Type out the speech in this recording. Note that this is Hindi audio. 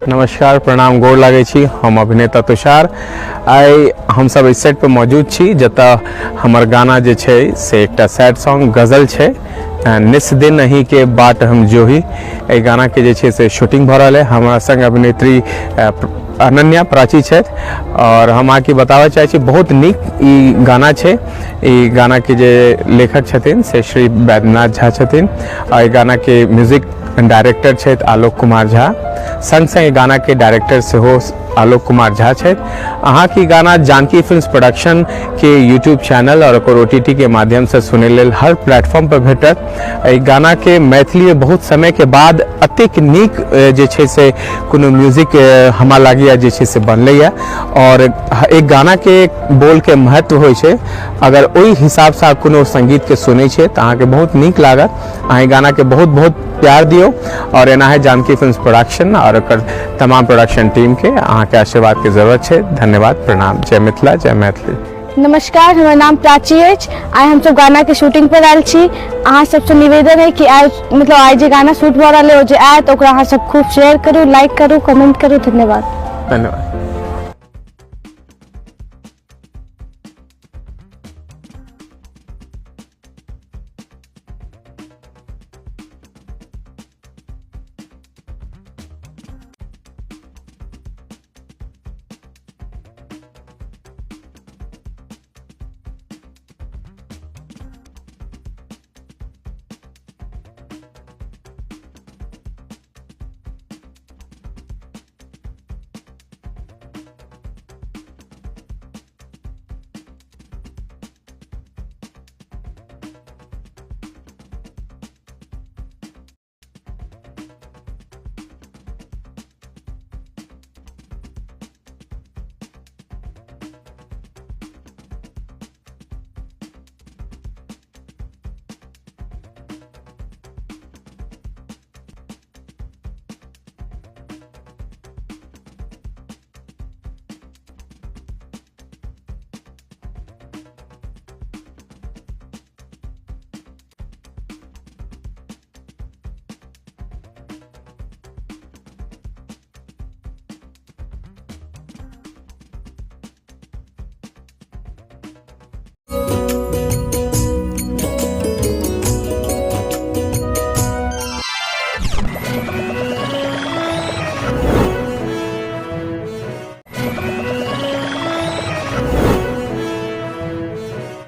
नमस्कार, प्रणाम, गोर लागै छी। हम अभिनेता तुषार। आइ हम सब इस सेट पर मौजूद छी जतऽ हमर गाना जे छै से एकटा सैड सॉन्ग गजल छै, निस दिन अहीं के बाट हम जोही। एहि गाना के जे छै से शूटिंग भऽ रहल है। हमारा संग अभिनेत्री अनन्या प्राची छथि और हम अहाँके बताबऽ चाहै छी बहुत नीक ई गाना छै। ई गाना के जे लेखक छथिन से श्री वैद्यनाथ झा छथिन और ई गाना के म्यूजिक डायरेक्टर छथि आलोक कुमार झा। संग संग गाना के डायरेक्टर से हो आलोक कुमार झा छथि। अहाँ की गाना जानकी फिल्म्स प्रोडक्शन के यूट्यूब चैनल और OTT के माध्यम से सुने लेल हर प्लेटफॉर्म पर भेटत। एहि गाना के मैथिली बहुत समय के बाद अतिक नीक जे छै से कोनो म्यूजिक हमरा लागैया जे छै से बनलैया और एक गाना के बोल के महत्व होइ छै। अगर ओहि हिसाब से कोनो संगीत के सुनै छै तऽ अहाँके बहुत नीक लागत। अहाँ गाना के बहुत बहुत प्यार दियो और एना है जानकी फिल्म्स प्रोडक्शन और तमाम प्रोडक्शन टीम के अहाँ के आशीर्वाद के जरूरत है। धन्यवाद, प्रणाम। जय मिथिला, जय मैथिली। नमस्कार, हमार नाम प्राची अछि। आइ हम सब गाना के शूटिंग पर आयल छी। अहाँ सबसे निवेदन है कि आइ जे गाना शूट भऽ रहल है, जे आयत ओकरा अहाँ सब खूब शेयर करू, लाइक करू, कमेंट करू। धन्यवाद। धन्यवाद।